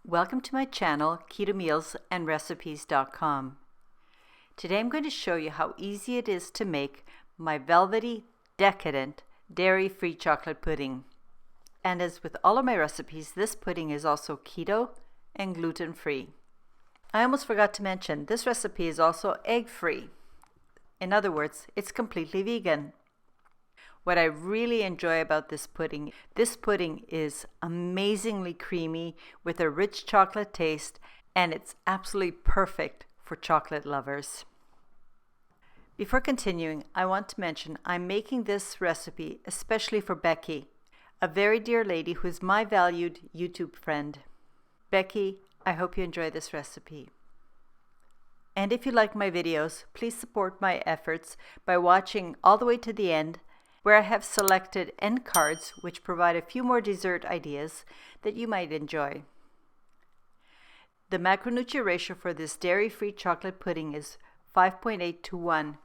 Welcome to my channel, ketomealsandrecipes.com. Today I'm going to show you how easy it is to make my velvety, decadent, dairy-free chocolate pudding. And as with all of my recipes, this pudding is also keto and gluten-free. I almost forgot to mention, this recipe is also egg-free. In other words, it's completely vegan. What I really enjoy about this pudding is amazingly creamy with a rich chocolate taste, and it's absolutely perfect for chocolate lovers. Before continuing, I want to mention I'm making this recipe especially for Becky, a very dear lady who is my valued YouTube friend. Becky, I hope you enjoy this recipe. And if you like my videos, please support my efforts by watching all the way to the end, where I have selected end cards which provide a few more dessert ideas that you might enjoy. The macronutrient ratio for this dairy-free chocolate pudding is 5.8 to 1,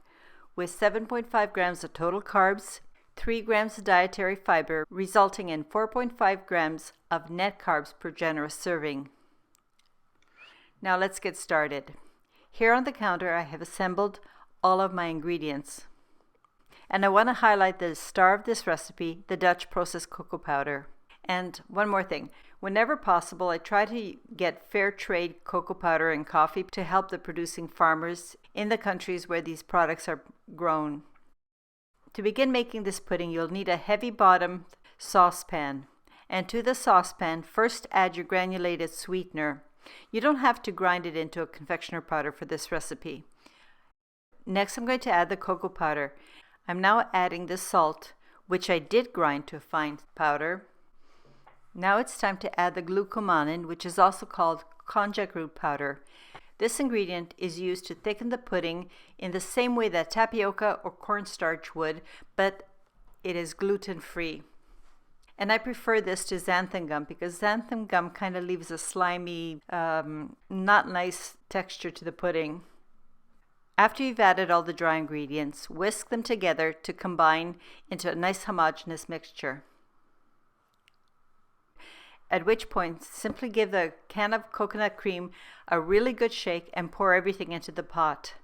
with 7.5 grams of total carbs, 3 grams of dietary fiber, resulting in 4.5 grams of net carbs per generous serving. Now let's get started. Here on the counter I have assembled all of my ingredients. And I want to highlight the star of this recipe, the Dutch processed cocoa powder. And one more thing, whenever possible, I try to get fair trade cocoa powder and coffee to help the producing farmers in the countries where these products are grown. To begin making this pudding, you'll need a heavy bottom saucepan. And to the saucepan, first add your granulated sweetener. You don't have to grind it into a confectioner powder for this recipe. Next, I'm going to add the cocoa powder. I'm now adding the salt, which I did grind to a fine powder. Now it's time to add the glucomannan, which is also called konjac root powder. This ingredient is used to thicken the pudding in the same way that tapioca or cornstarch would, but it is gluten-free. And I prefer this to xanthan gum because xanthan gum kind of leaves a slimy, not nice texture to the pudding. After you've added all the dry ingredients, whisk them together to combine into a nice homogeneous mixture. At which point, simply give the can of coconut cream a really good shake and pour everything into the pot.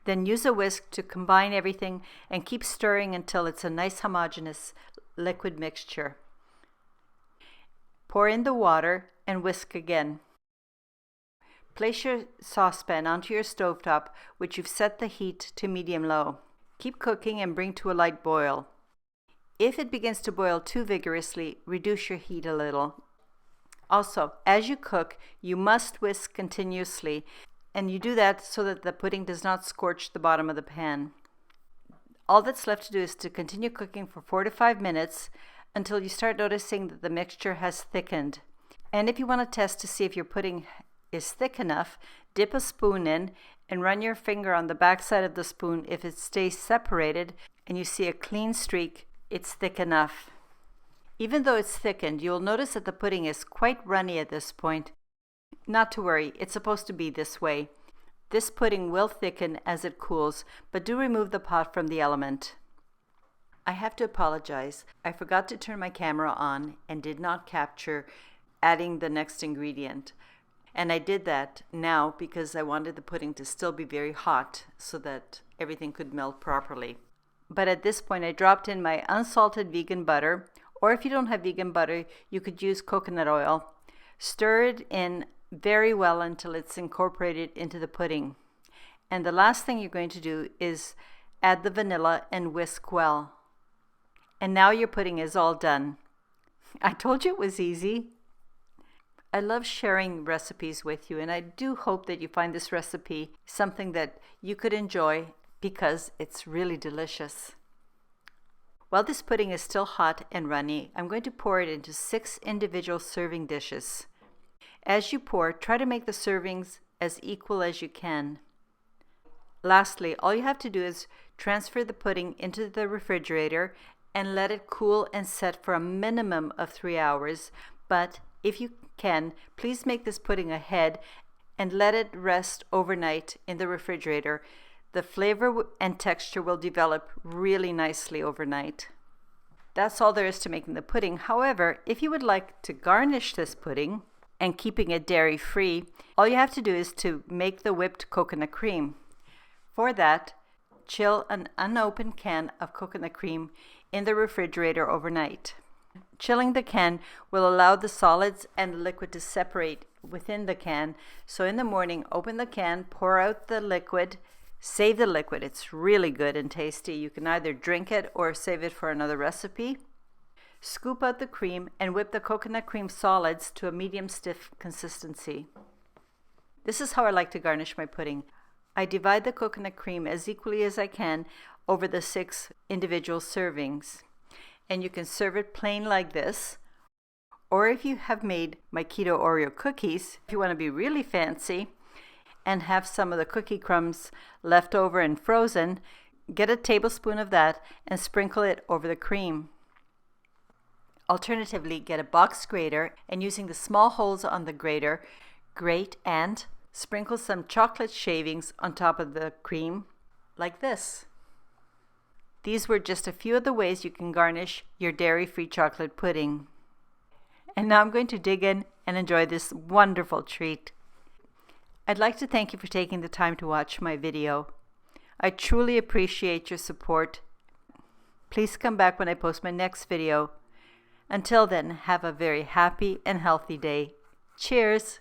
Then use a whisk to combine everything and keep stirring until it's a nice homogeneous liquid mixture. Pour in the water and whisk again. Place your saucepan onto your stovetop, which you've set the heat to medium-low. Keep cooking and bring to a light boil. If it begins to boil too vigorously, reduce your heat a little. Also, as you cook, you must whisk continuously, and you do that so that the pudding does not scorch the bottom of the pan. All that's left to do is to continue cooking for 4 to 5 minutes until you start noticing that the mixture has thickened. And if you want to test to see if your pudding is thick enough, dip a spoon in and run your finger on the back side of the spoon. If it stays separated and you see a clean streak, it's thick enough. Even though it's thickened, you'll notice that the pudding is quite runny at this point. Not to worry, it's supposed to be this way. This pudding will thicken as it cools, but do remove the pot from the element. I have to apologize. I forgot to turn my camera on and did not capture adding the next ingredient. And I did that now because I wanted the pudding to still be very hot so that everything could melt properly. But at this point I dropped in my unsalted vegan butter, or if you don't have vegan butter, you could use coconut oil. Stir it in very well until it's incorporated into the pudding. And the last thing you're going to do is add the vanilla and whisk well. And now your pudding is all done. I told you it was easy. I love sharing recipes with you, and I do hope that you find this recipe something that you could enjoy because it's really delicious. While this pudding is still hot and runny, I'm going to pour it into 6 individual serving dishes. As you pour, try to make the servings as equal as you can. Lastly, all you have to do is transfer the pudding into the refrigerator and let it cool and set for a minimum of 3 hours, but if you can, please make this pudding ahead and let it rest overnight in the refrigerator. The flavor and texture will develop really nicely overnight. That's all there is to making the pudding. However, if you would like to garnish this pudding, and keeping it dairy-free, all you have to do is to make the whipped coconut cream. For that, chill an unopened can of coconut cream in the refrigerator overnight. Chilling the can will allow the solids and the liquid to separate within the can. So in the morning, open the can, pour out the liquid, save the liquid. It's really good and tasty. You can either drink it or save it for another recipe. Scoop out the cream and whip the coconut cream solids to a medium stiff consistency. This is how I like to garnish my pudding. I divide the coconut cream as equally as I can over the 6 individual servings. And you can serve it plain like this, or if you have made my keto Oreo cookies, if you want to be really fancy and have some of the cookie crumbs left over and frozen, get a tablespoon of that and sprinkle it over the cream. Alternatively, get a box grater and using the small holes on the grater, grate and sprinkle some chocolate shavings on top of the cream like this. These were just a few of the ways you can garnish your dairy-free chocolate pudding. And now I'm going to dig in and enjoy this wonderful treat. I'd like to thank you for taking the time to watch my video. I truly appreciate your support. Please come back when I post my next video. Until then, have a very happy and healthy day. Cheers!